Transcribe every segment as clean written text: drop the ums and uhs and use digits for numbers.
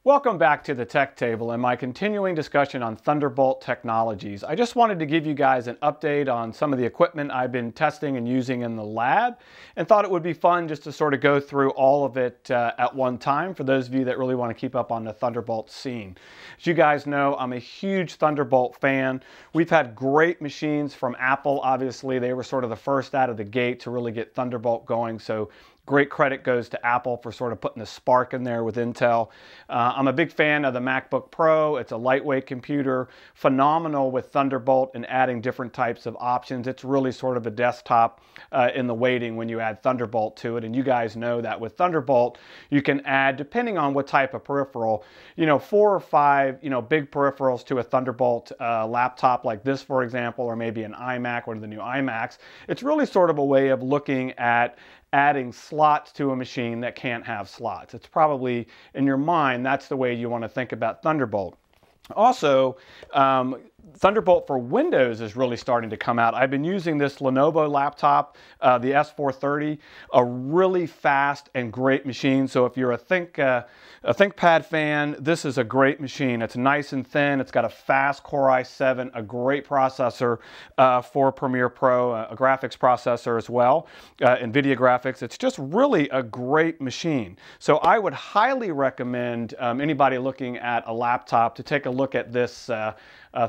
Welcome back to the Tech Table and my continuing discussion on Thunderbolt technologies. I just wanted to give you guys an update on some of the equipment I've been testing and using in the lab, and thought it would be fun just to sort of go through all of it at one time for those of you that really want to keep up on the Thunderbolt scene. As you guys know, I'm a huge Thunderbolt fan. We've had great machines from Apple. Obviously, they were sort of the first out of the gate to really get Thunderbolt going, so great credit goes to Apple for sort of putting the spark in there with Intel. I'm a big fan of the MacBook Pro. It's a lightweight computer, phenomenal with Thunderbolt and adding different types of options. It's really sort of a desktop in the waiting when you add Thunderbolt to it. And you guys know that with Thunderbolt, you can add, depending on what type of peripheral, 4 or 5, big peripherals to a Thunderbolt laptop like this, for example, or maybe an iMac, one of the new iMacs. It's really sort of a way of looking at adding slots to a machine that can't have slots. It's probably, in your mind, that's the way you want to think about Thunderbolt. Also, Thunderbolt for Windows is really starting to come out. I've been using this Lenovo laptop, the S430, a really fast and great machine. So if you're a ThinkPad fan, this is a great machine. It's nice and thin. It's got a fast Core i7, a great processor for Premiere Pro, a graphics processor as well, NVIDIA graphics. It's just really a great machine. So I would highly recommend anybody looking at a laptop to take a look at this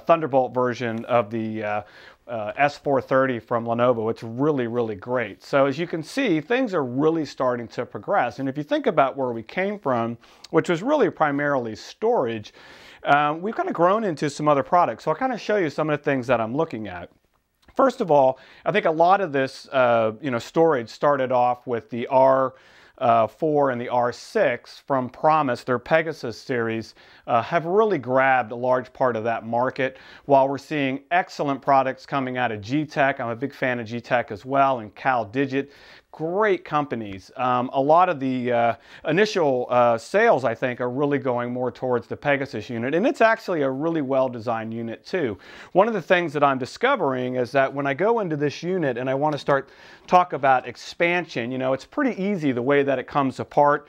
Thunderbolt version of the S430 from Lenovo. It's really, really great. So as you can see, things are really starting to progress. And if you think about where we came from, which was really primarily storage, we've kind of grown into some other products. So I'll kind of show you some of the things that I'm looking at. First of all, I think a lot of this storage started off with the R4 and the R6 from Promise. Their Pegasus series have really grabbed a large part of that market, while we're seeing excellent products coming out of G-Tech. I'm a big fan of G-Tech as well, and CalDigit. Great companies. A lot of the initial sales, I think, are really going more towards the Pegasus unit, and it's actually a really well-designed unit too. One of the things that I'm discovering is that when I go into this unit and I want to talk about expansion, it's pretty easy the way that it comes apart.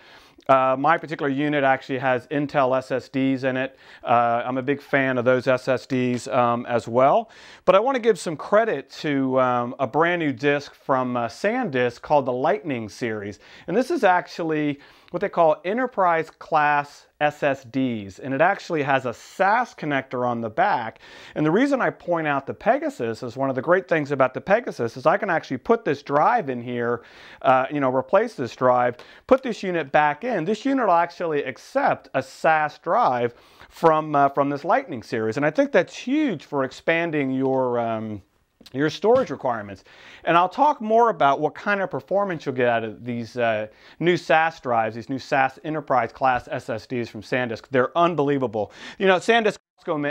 My particular unit actually has Intel SSDs in it. I'm a big fan of those SSDs as well. But I want to give some credit to a brand new disk from SanDisk called the Lightning series. And this is actually what they call enterprise class SSDs, and it actually has a SAS connector on the back. And the reason I point out the Pegasus is one of the great things about the Pegasus is I can actually put this drive in here, replace this drive, put this unit back in. This unit will actually accept a SAS drive from this Lightning series, and I think that's huge for expanding your storage requirements. And I'll talk more about what kind of performance you'll get out of these new SAS drives, these new SAS enterprise class SSDs from SanDisk. They're unbelievable. SanDisk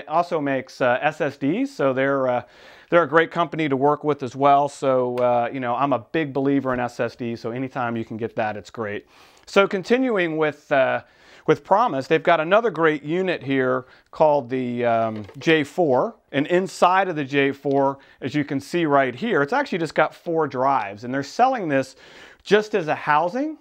also makes SSDs, so they're a great company to work with as well. So, I'm a big believer in SSDs, so anytime you can get that, it's great. So continuing with Promise, they've got another great unit here called the J4, and inside of the J4, as you can see right here, it's actually just got 4 drives, and they're selling this just as a housing.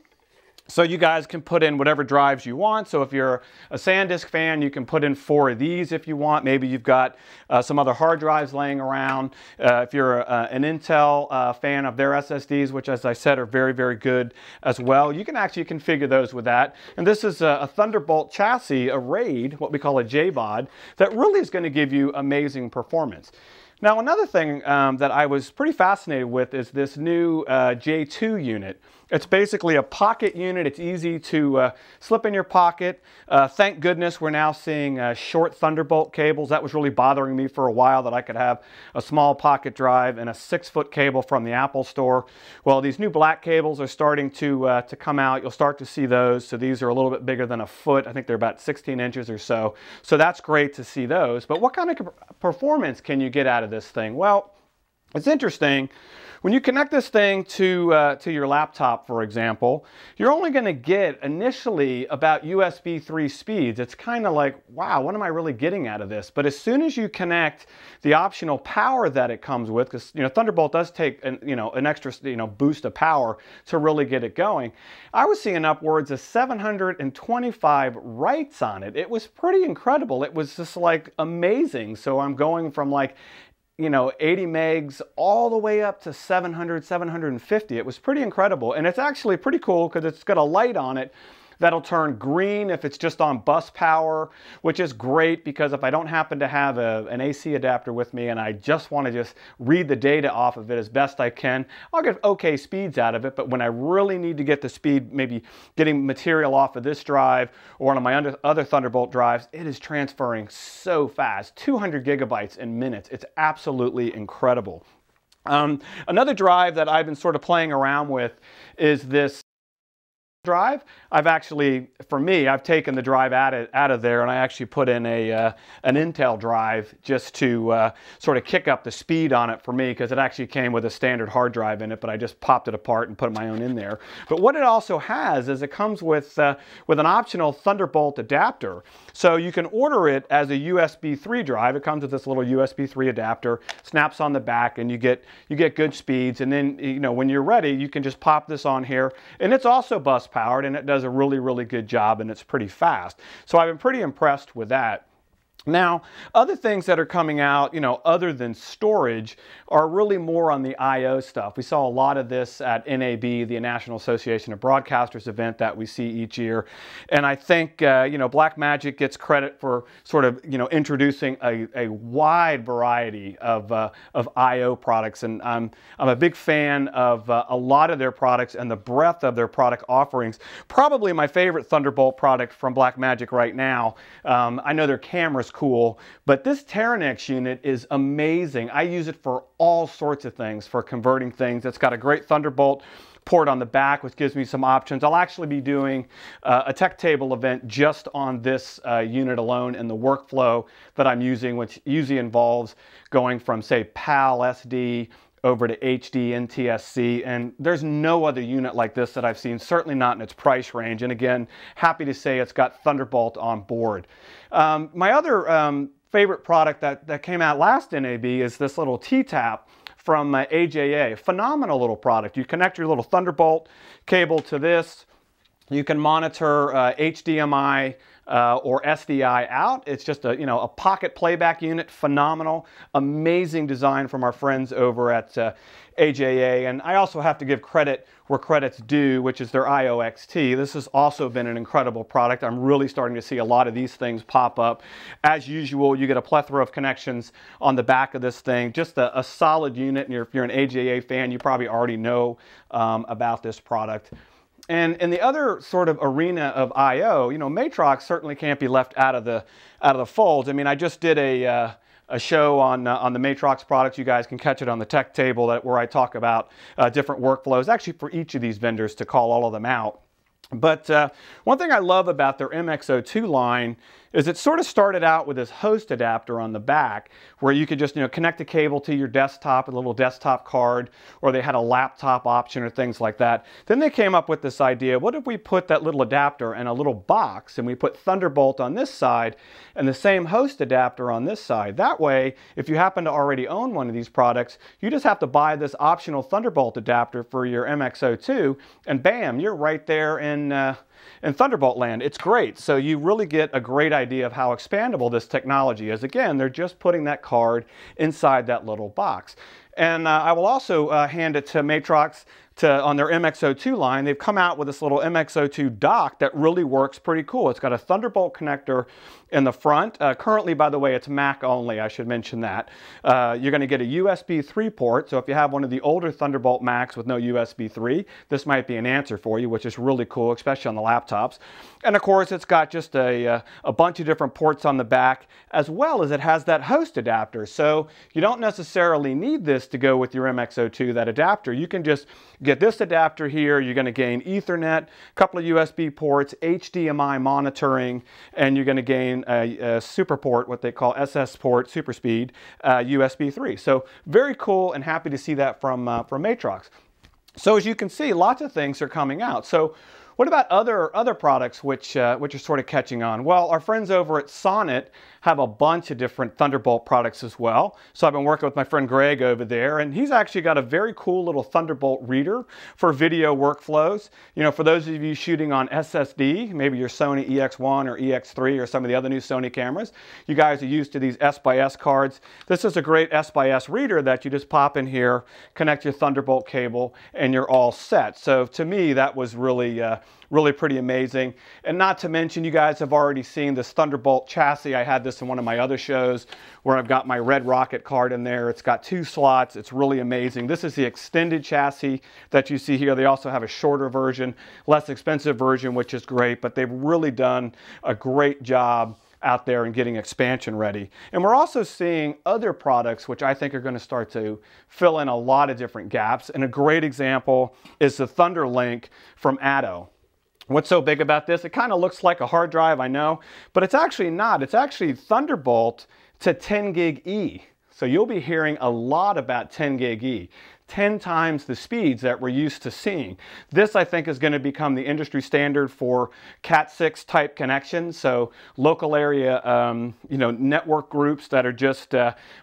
So you guys can put in whatever drives you want. So if you're a SanDisk fan, you can put in 4 of these if you want. Maybe you've got some other hard drives laying around. If you're an Intel fan of their SSDs, which as I said are very, very good as well, you can actually configure those with that. And this is a Thunderbolt chassis, a RAID, what we call a JBOD, that really is going to give you amazing performance. Now, another thing that I was pretty fascinated with is this new J2 unit. It's basically a pocket unit. It's easy to slip in your pocket. Thank goodness we're now seeing short Thunderbolt cables. That was really bothering me for a while, that I could have a small pocket drive and a 6-foot cable from the Apple Store. Well, these new black cables are starting to come out. You'll start to see those. So these are a little bit bigger than a foot. I think they're about 16 inches or so. So that's great to see those. But what kind of performance can you get out of this thing? Well, It's interesting. When you connect this thing to your laptop, for example, you're only going to get initially about USB 3 speeds. It's kind of like, wow, what am I really getting out of this? But as soon as you connect the optional power that it comes with, because Thunderbolt does take an extra boost of power to really get it going, I was seeing upwards of 725 writes on it. It was pretty incredible. It was just like amazing. So I'm going from like 80 megs all the way up to 700, 750. It was pretty incredible. And it's actually pretty cool because it's got a light on it that'll turn green if it's just on bus power, which is great because if I don't happen to have an AC adapter with me and I just want to just read the data off of it as best I can, I'll get okay speeds out of it. But when I really need to get the speed, maybe getting material off of this drive or one of my other Thunderbolt drives, it is transferring so fast, 200 gigabytes in minutes. It's absolutely incredible. Another drive that I've been sort of playing around with is this drive. I've actually, for me, I've taken the drive out of there and I actually put in an Intel drive just to sort of kick up the speed on it for me, because it actually came with a standard hard drive in it, but I just popped it apart and put my own in there. But what it also has is it comes with an optional Thunderbolt adapter. So you can order it as a USB 3 drive. It comes with this little USB 3 adapter, snaps on the back, and you get good speeds. And then when you're ready, you can just pop this on here, and it's also bus powered, and it does a really good job, and it's pretty fast. So I've been pretty impressed with that. Now, other things that are coming out, other than storage, are really more on the I/O stuff. We saw a lot of this at NAB, the National Association of Broadcasters event that we see each year. And I think, Blackmagic gets credit for sort of, introducing a wide variety of I/O products. And I'm a big fan of a lot of their products and the breadth of their product offerings. Probably my favorite Thunderbolt product from Blackmagic right now. I know their camera's cool, but this Teranex unit is amazing. I use it for all sorts of things, for converting things. It's got a great Thunderbolt port on the back, which gives me some options. I'll actually be doing a tech table event just on this unit alone and the workflow that I'm using, which usually involves going from, say, PAL SD over to HD NTSC, and there's no other unit like this that I've seen, certainly not in its price range. And again, happy to say it's got Thunderbolt on board. My other favorite product that came out last NAB is this little T-Tap from AJA. Phenomenal little product. You connect your little Thunderbolt cable to this. You can monitor HDMI or SDI out. It's just a pocket playback unit. Phenomenal, amazing design from our friends over at AJA. And I also have to give credit where credit's due, which is their IOXT. This has also been an incredible product. I'm really starting to see a lot of these things pop up. As usual, you get a plethora of connections on the back of this thing. Just a solid unit. And if you're an AJA fan, you probably already know about this product. And in the other sort of arena of I/O, Matrox certainly can't be left out of the fold. I mean, I just did a show on the Matrox products. You guys can catch it on the tech table where I talk about different workflows, actually for each of these vendors to call all of them out. But one thing I love about their MX02 line is it sort of started out with this host adapter on the back where you could just connect a cable to your desktop, a little desktop card, or they had a laptop option or things like that. Then they came up with this idea, what if we put that little adapter in a little box and we put Thunderbolt on this side and the same host adapter on this side. That way, if you happen to already own one of these products, you just have to buy this optional Thunderbolt adapter for your MX02 and bam, you're right there in Thunderbolt land. It's great. So you really get a great idea of how expandable this technology is. Again, they're just putting that card inside that little box. And I will also hand it to Matrox on their MX02 line. They've come out with this little MX02 dock that really works pretty cool. It's got a Thunderbolt connector in the front. Currently, by the way, it's Mac only. I should mention that. You're going to get a USB 3 port. So if you have one of the older Thunderbolt Macs with no USB 3, this might be an answer for you, which is really cool, especially on the laptops. And of course, it's got just a bunch of different ports on the back, as well as it has that host adapter. So you don't necessarily need this to go with your MX02, that adapter. You can just get this adapter here, you're going to gain Ethernet, a couple of USB ports, HDMI monitoring, and you're going to gain a super port, what they call SS port, super speed, USB 3. So very cool, and happy to see that from Matrox. So as you can see, lots of things are coming out. So what about other products which are sort of catching on? Well, our friends over at Sonon have a bunch of different Thunderbolt products as well. So I've been working with my friend Greg over there, and he's actually got a very cool little Thunderbolt reader for video workflows. You know, for those of you shooting on SSD, maybe your Sony EX1 or EX3 or some of the other new Sony cameras, you guys are used to these S/S cards. This is a great S/S reader that you just pop in here, connect your Thunderbolt cable, and you're all set. So to me, that was really pretty amazing. And not to mention, you guys have already seen this Thunderbolt chassis. I had this in one of my other shows where I've got my Red Rocket card in there. It's got 2 slots. It's really amazing. This is the extended chassis that you see here. They also have a shorter version, less expensive version, which is great, but they've really done a great job out there and getting expansion ready. And we're also seeing other products which I think are going to start to fill in a lot of different gaps. And a great example is the Thunderlink from Adobe. What's so big about this? It kind of looks like a hard drive, I know, but it's actually not. It's actually Thunderbolt to 10 gig E. So you'll be hearing a lot about 10 gig E. 10 times the speeds that we're used to seeing. This, I think, is going to become the industry standard for Cat6 type connections. So local area, network groups that are just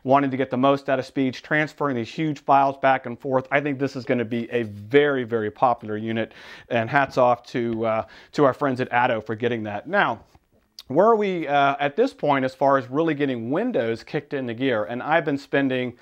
wanting to get the most out of speeds, transferring these huge files back and forth. I think this is going to be a very, very popular unit. And hats off to our friends at Adobe for getting that. Now, where are we at this point as far as really getting Windows kicked into gear? And I've been spending,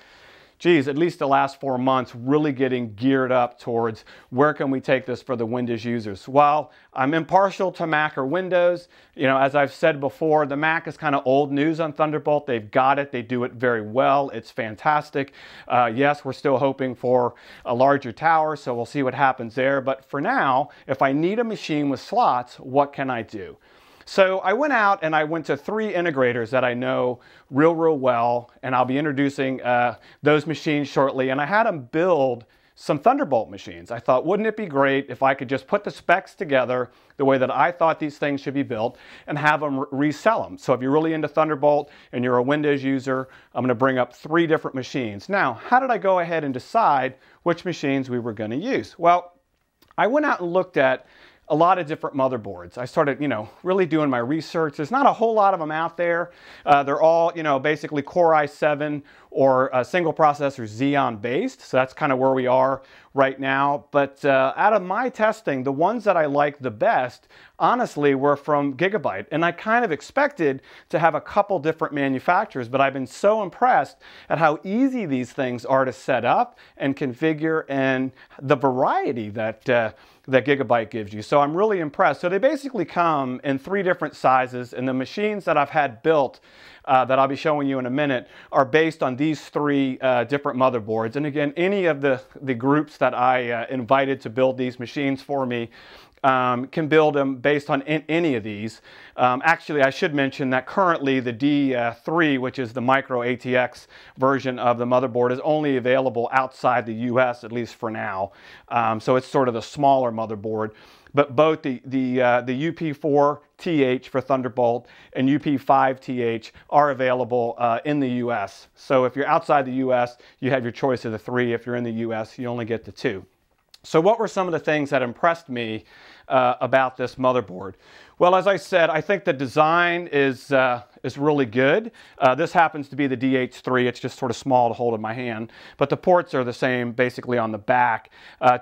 at least the last 4 months, really getting geared up towards where can we take this for the Windows users. While I'm impartial to Mac or Windows, you know, as I've said before, the Mac is kind of old news on Thunderbolt. They've got it. They do it very well. It's fantastic. Yes, we're still hoping for a larger tower, so we'll see what happens there. But for now, if I need a machine with slots, what can I do? So I went out and I went to 3 integrators that I know real well, and I'll be introducing those machines shortly. And I had them build some Thunderbolt machines. I thought, wouldn't it be great if I could just put the specs together the way that I thought these things should be built and have them resell them. So if you're really into Thunderbolt and you're a Windows user, I'm going to bring up 3 different machines. Now, how did I go ahead and decide which machines we were going to use? Well, I went out and looked at a lot of different motherboards. I started, really doing my research. There's not a whole lot of them out there. They're all, basically Core i7 or single processor Xeon based. So that's kind of where we are right now. But out of my testing, the ones that I liked the best, honestly, were from Gigabyte. And I kind of expected to have a couple different manufacturers, but I've been so impressed at how easy these things are to set up and configure, and the variety that Gigabyte gives you. So I'm really impressed. So they basically come in 3 different sizes, and the machines that I've had built that I'll be showing you in a minute are based on these 3 different motherboards. And again, any of the groups that I invited to build these machines for me can build them based on any of these. Actually, I should mention that currently the D3, which is the micro ATX version of the motherboard, is only available outside the US, at least for now. So it's sort of the smaller motherboard. But both the UP4TH for Thunderbolt and UP5TH are available in the US. So if you're outside the US, you have your choice of the 3. If you're in the US, you only get the 2. So what were some of the things that impressed me about this motherboard? Well, as I said, I think the design is really good. This happens to be the DH3. It's just sort of small to hold in my hand, but the ports are the same basically on the back.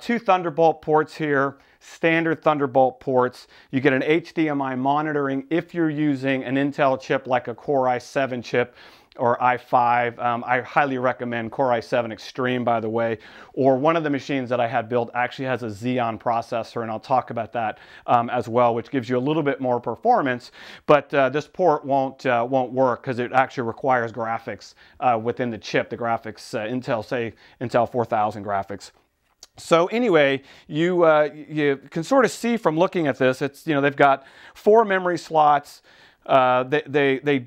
2 Thunderbolt ports here, standard Thunderbolt ports. You get an HDMI monitoring if you're using an Intel chip like a Core i7 chip or i5. I highly recommend Core i7 Extreme, by the way, or one of the machines that I had built actually has a Xeon processor, and I'll talk about that as well, which gives you a little bit more performance, but this port won't work because it actually requires graphics within the chip, the graphics, Intel 4000 graphics. So anyway, you can sort of see from looking at this, it's, they've got 4 memory slots, they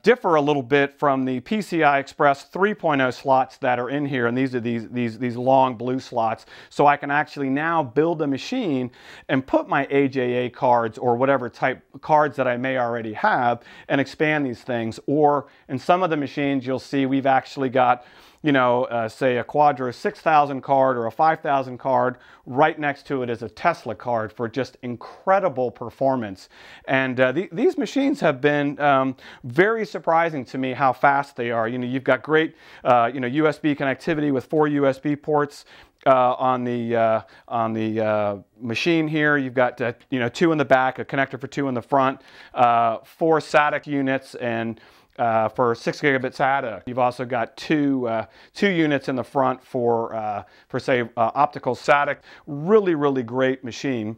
differ a little bit from the PCI Express 3.0 slots that are in here, and these are these long blue slots. So I can actually now build a machine and put my AJA cards or whatever type cards that I may already have and expand these things. Or in some of the machines, you'll see we've actually got, you know, say a Quadro 6000 card or a 5000 card. Right next to it is a Tesla card for just incredible performance. And these machines have been very surprising to me how fast they are. You know, you've got great, you know, USB connectivity with 4 USB ports. On the machine here, you've got you know, 2 in the back, a connector for 2 in the front, 4 SATA units, and for 6 gigabit SATA. You've also got two units in the front for say optical SATA. Really great machine,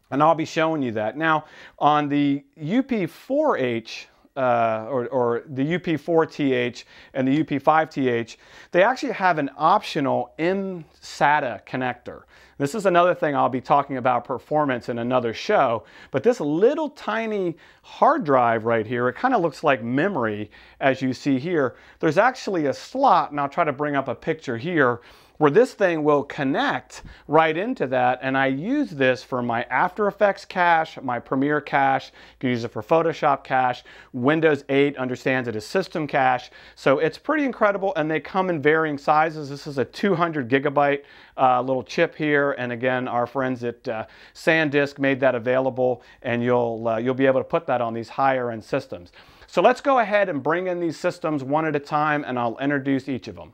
and I'll be showing you that. Now on the UP4H or the UP4TH and the UP5TH, they actually have an optional M-SATA connector. This is another thing I'll be talking about performance in another show, but this little tiny hard drive right here, it kind of looks like memory, as you see here. There's actually a slot, and I'll try to bring up a picture here, where this thing will connect right into that, and I use this for my After Effects cache, my Premiere cache. You can use it for Photoshop cache. Windows 8 understands it as system cache, so it's pretty incredible, and they come in varying sizes. This is a 200 gigabyte little chip here, and again, our friends at SanDisk made that available, and you'll be able to put that on these higher end systems. So let's go ahead and bring in these systems one at a time, and I'll introduce each of them.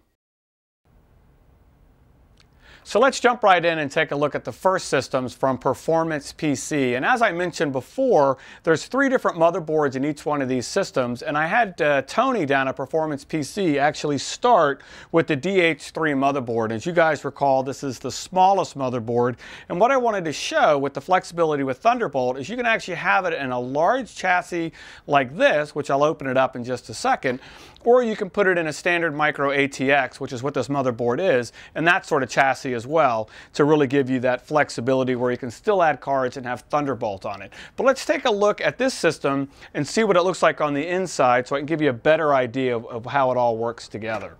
So let's jump right in and take a look at the first systems from Performance PC. And as I mentioned before, there's 3 different motherboards in each one of these systems. And I had Tony down at Performance PC actually start with the DH3 motherboard. As you guys recall, this is the smallest motherboard. And what I wanted to show with the flexibility with Thunderbolt is you can actually have it in a large chassis like this, which I'll open it up in just a second, or you can put it in a standard micro ATX, which is what this motherboard is, and that sort of chassis as well, to really give you that flexibility where you can still add cards and have Thunderbolt on it. But let's take a look at this system and see what it looks like on the inside so I can give you a better idea of how it all works together.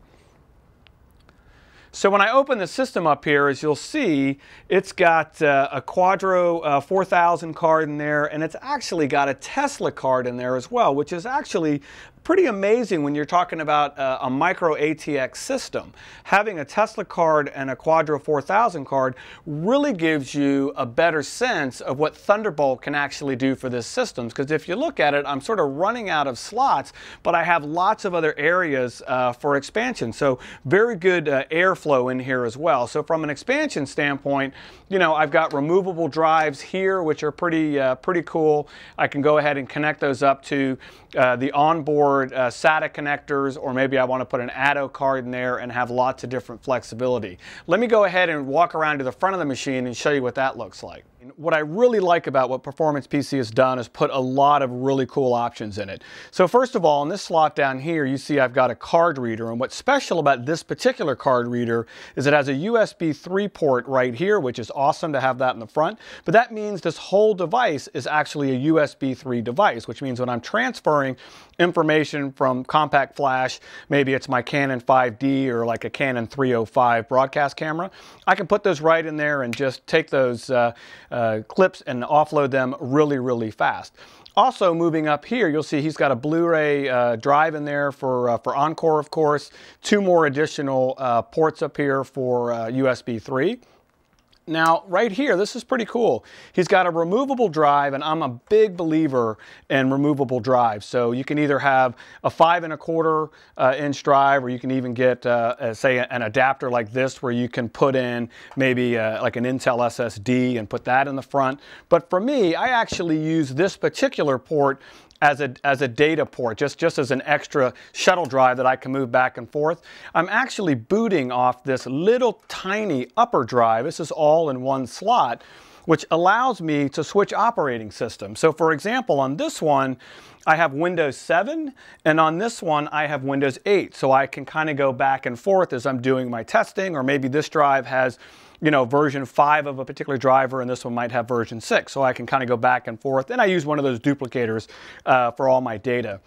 So when I open the system up here, as you'll see, it's got a Quadro 4000 card in there, and it's actually got a Tesla card in there as well, which is actually pretty amazing when you're talking about a micro ATX system. Having a Tesla card and a Quadro 4000 card really gives you a better sense of what Thunderbolt can actually do for this system. Because if you look at it, I'm sort of running out of slots, but I have lots of other areas for expansion. So very good airflow in here as well. So from an expansion standpoint, you know, I've got removable drives here, which are pretty cool. I can go ahead and connect those up to the onboard SATA connectors, or maybe I want to put an Ado card in there and have lots of different flexibility. Let me go ahead and walk around to the front of the machine and show you what that looks like. What I really like about what Performance PC has done is put a lot of really cool options in it. So first of all, in this slot down here, you see I've got a card reader, and what's special about this particular card reader is it has a USB 3 port right here, which is awesome to have that in the front, but that means this whole device is actually a USB 3 device, which means when I'm transferring information from compact flash, maybe it's my Canon 5D or like a Canon 305 broadcast camera, I can put those right in there and just take those clips and offload them really fast. Also, moving up here, you'll see he's got a Blu-ray drive in there for Encore, of course. 2 more additional ports up here for USB 3. Now, right here, this is pretty cool. He's got a removable drive, and I'm a big believer in removable drives. So you can either have a 5 1/4 inch drive, or you can even get, say, an adapter like this, where you can put in maybe like an Intel SSD and put that in the front. But for me, I actually use this particular port as a data port, just as an extra shuttle drive that I can move back and forth. I'm actually booting off this little tiny upper drive. This is all in one slot, which allows me to switch operating systems. So for example, on this one, I have Windows 7, and on this one, I have Windows 8. So I can kind of go back and forth as I'm doing my testing, or maybe this drive has version 5 of a particular driver, and this one might have version 6. So I can kind of go back and forth. And I use one of those duplicators for all my data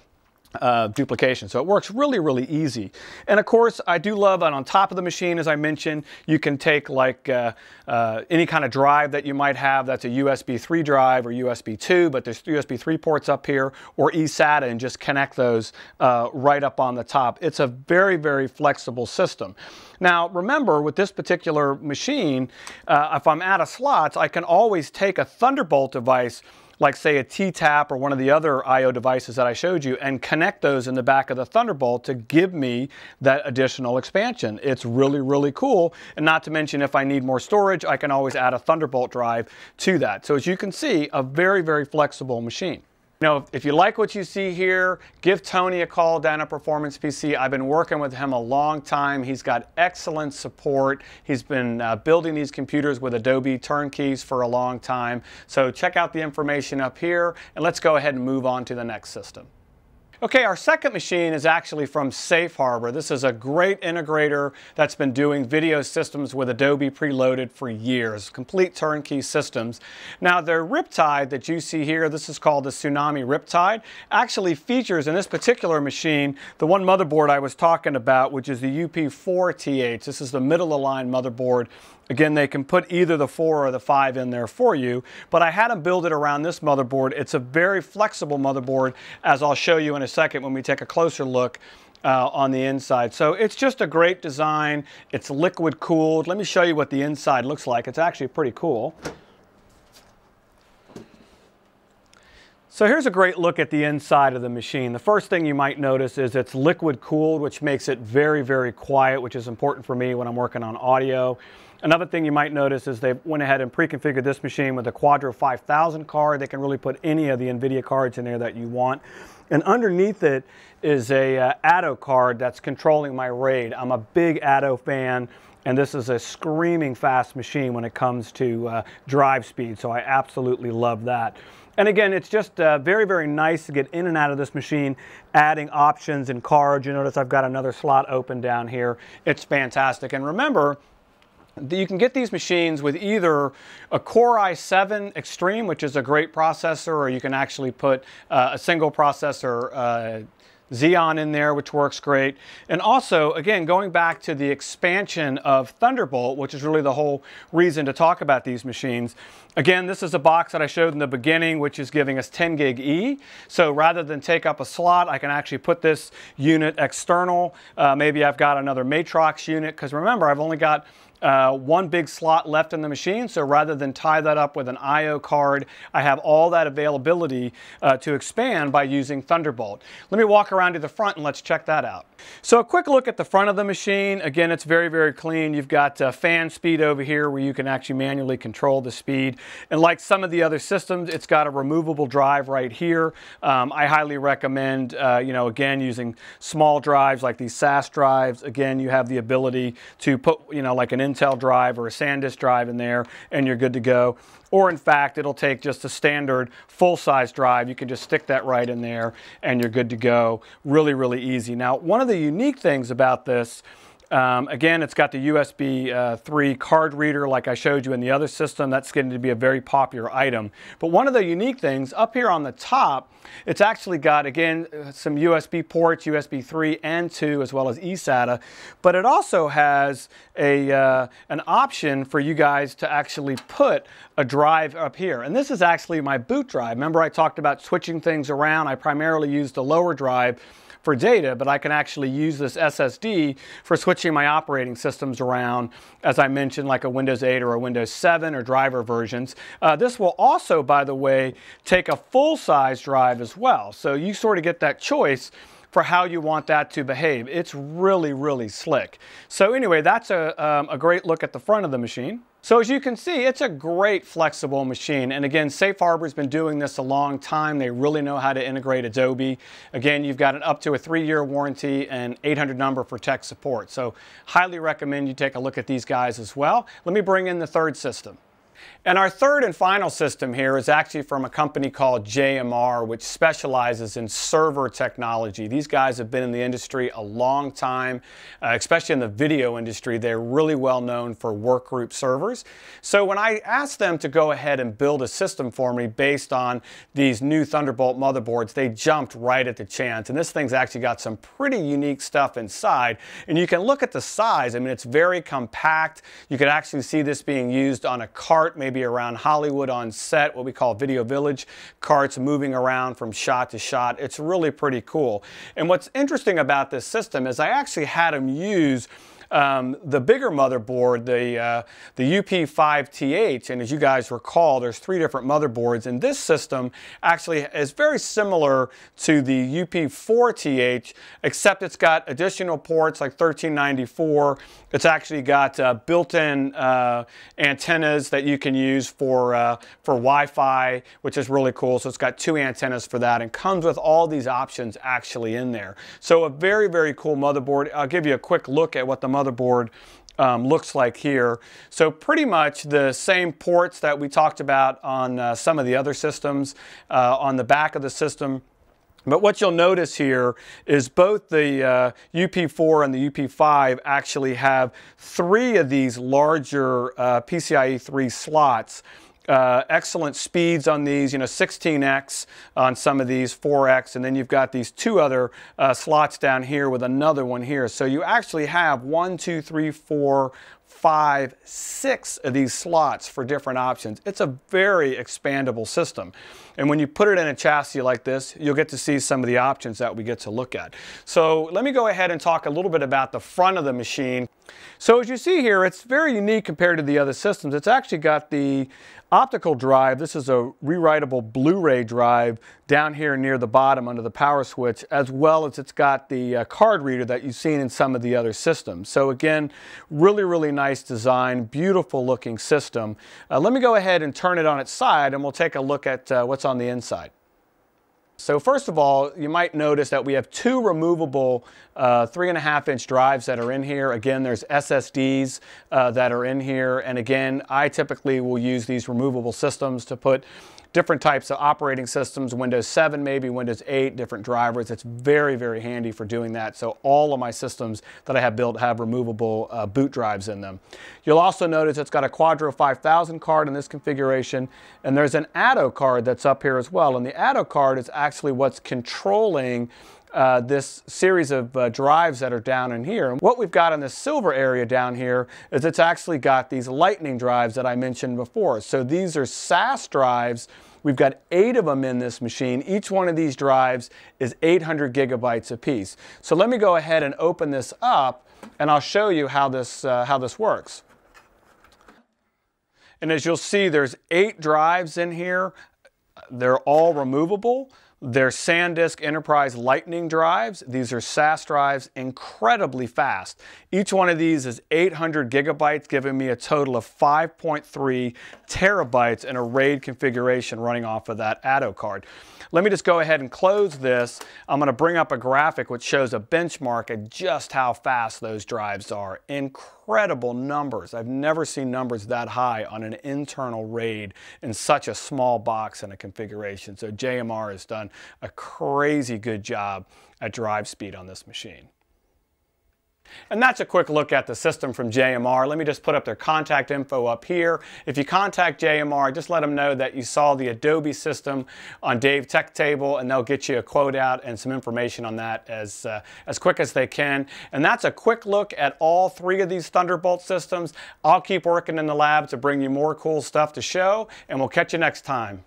duplication. So it works really, really easy. And of course, I do love that on top of the machine, as I mentioned, you can take like any kind of drive that you might have that's a USB 3 drive or USB 2, but there's USB 3 ports up here, or eSATA, and just connect those right up on the top. It's a very, very flexible system. Now, remember, with this particular machine, if I'm out of slots, I can always take a Thunderbolt device, like say a T-Tap or one of the other I/O devices that I showed you, and connect those in the back of the Thunderbolt to give me that additional expansion. It's really, really cool. And not to mention, if I need more storage, I can always add a Thunderbolt drive to that. So as you can see, a very, very flexible machine. If you like what you see here, give Tony a call down at Performance PC. I've been working with him a long time. He's got excellent support. He's been building these computers with Adobe turnkeys for a long time. So check out the information up here, and let's go ahead and move on to the next system. Okay, our second machine is actually from Safe Harbor. This is a great integrator that's been doing video systems with Adobe preloaded for years, complete turnkey systems. Now, their Riptide that you see here, this is called the Tsunami Riptide, actually features in this particular machine the one motherboard I was talking about, which is the UP4TH. This is the middle of the line motherboard. Again, they can put either the 4 or the 5 in there for you, but I had them build it around this motherboard. It's a very flexible motherboard, as I'll show you in a second when we take a closer look on the inside. So it's just a great design. It's liquid cooled. Let me show you what the inside looks like. It's actually pretty cool. So here's a great look at the inside of the machine. The first thing you might notice is it's liquid cooled, which makes it very, very quiet, which is important for me when I'm working on audio. Another thing you might notice is they went ahead and pre-configured this machine with a Quadro 5000 card. They can really put any of the NVIDIA cards in there that you want. And underneath it is a Atto card that's controlling my RAID. I'm a big Atto fan, and this is a screaming fast machine when it comes to drive speed, so I absolutely love that. And again, it's just very, very nice to get in and out of this machine, adding options and cards. You notice I've got another slot open down here. It's fantastic. And remember, you can get these machines with either a Core i7 Extreme, which is a great processor, or you can actually put a single processor Xeon in there, which works great. And also, again, going back to the expansion of Thunderbolt, which is really the whole reason to talk about these machines. Again, this is a box that I showed in the beginning, which is giving us 10 gig E. So rather than take up a slot, I can actually put this unit external. Maybe I've got another Matrox unit, because remember, I've only got one big slot left in the machine, so rather than tie that up with an I/O card, I have all that availability to expand by using Thunderbolt. Let me walk around to the front and let's check that out. So a quick look at the front of the machine. Again, it's very, very clean. You've got fan speed over here where you can actually manually control the speed. And like some of the other systems, it's got a removable drive right here. I highly recommend, again, using small drives like these SAS drives. Again, you have the ability to put, like an Intel drive or a SanDisk drive in there, and you're good to go. Or in fact, it'll take just a standard full-size drive. You can just stick that right in there and you're good to go. Really, really easy. Now, one of the unique things about this, again, it's got the USB 3 card reader like I showed you in the other system. That's getting to be a very popular item. But one of the unique things up here on the top, it's actually got, again, some USB ports, USB 3 and 2, as well as eSATA. But it also has an option for you guys to actually put a drive up here. And this is actually my boot drive. Remember I talked about switching things around. I primarily use the lower drive for data, but I can actually use this SSD for switching my operating systems around, as I mentioned, like a Windows 8 or a Windows 7 or driver versions. This will also, by the way, take a full-size drive as well. So you sort of get that choice for how you want that to behave. It's really, really slick. So anyway, that's a great look at the front of the machine. So as you can see, it's a great flexible machine. And again, Safe Harbor's been doing this a long time. They really know how to integrate Adobe. Again, you've got up to a 3-year warranty and 800 number for tech support. So highly recommend you take a look at these guys as well. Let me bring in the third system. And our third and final system here is actually from a company called JMR, which specializes in server technology. These guys have been in the industry a long time, especially in the video industry. They're really well known for workgroup servers. So when I asked them to go ahead and build a system for me based on these new Thunderbolt motherboards, they jumped right at the chance. And this thing's actually got some pretty unique stuff inside. And you can look at the size. I mean, it's very compact. You could actually see this being used on a cart, maybe around Hollywood on set, what we call Video Village, carts moving around from shot to shot. It's really pretty cool. And what's interesting about this system is I actually had them use the bigger motherboard, the UP5TH, and as you guys recall, there's 3 different motherboards, and this system actually is very similar to the UP4TH, except it's got additional ports like 1394. It's actually got built-in antennas that you can use for Wi-Fi, which is really cool. So it's got 2 antennas for that and comes with all these options actually in there. So a very, very cool motherboard. I'll give you a quick look at what the motherboard looks like here. So pretty much the same ports that we talked about on some of the other systems on the back of the system. But what you'll notice here is both the UP4 and the UP5 actually have 3 of these larger PCIe 3 slots. Excellent speeds on these, 16x on some of these, 4x, and then you've got these 2 other slots down here with another one here. So you actually have 1, 2, 3, 4, 5, 6 of these slots for different options. It's a very expandable system. And when you put it in a chassis like this, you'll get to see some of the options that we get to look at. So let me go ahead and talk a little bit about the front of the machine. So as you see here, it's very unique compared to the other systems. It's actually got the optical drive. This is a rewritable Blu-ray drive down here near the bottom under the power switch, as well as it's got the card reader that you've seen in some of the other systems. So again, really, really nice design, beautiful looking system. Let me go ahead and turn it on its side and we'll take a look at what's on the inside. So first of all, you might notice that we have 2 removable 3.5-inch drives that are in here. Again, there's SSDs that are in here. And again, I typically will use these removable systems to put different types of operating systems, Windows 7, maybe Windows 8, different drivers. It's very, very handy for doing that. So all of my systems that I have built have removable boot drives in them. You'll also notice it's got a Quadro 5000 card in this configuration, and there's an Adobe card that's up here as well. And the Adobe card is actually what's controlling this series of drives that are down in here. And what we've got in this silver area down here is it's actually got these lightning drives that I mentioned before. So these are SAS drives. We've got 8 of them in this machine. Each one of these drives is 800 gigabytes apiece. So let me go ahead and open this up and I'll show you how this works. And as you'll see, there's 8 drives in here. They're all removable. They're SanDisk Enterprise Lightning drives. These are SAS drives, incredibly fast. Each one of these is 800 gigabytes, giving me a total of 5.3 terabytes in a RAID configuration running off of that Adobe card. Let me just go ahead and close this. I'm going to bring up a graphic which shows a benchmark of just how fast those drives are. Incredible numbers. I've never seen numbers that high on an internal RAID in such a small box and a configuration. So JMR has done a crazy good job at drive speed on this machine. And that's a quick look at the system from JMR. Let me just put up their contact info up here. If you contact JMR, just let them know that you saw the Adobe system on Dave Tech Table, and they'll get you a quote out and some information on that as quick as they can. And that's a quick look at all 3 of these Thunderbolt systems. I'll keep working in the lab to bring you more cool stuff to show, and we'll catch you next time.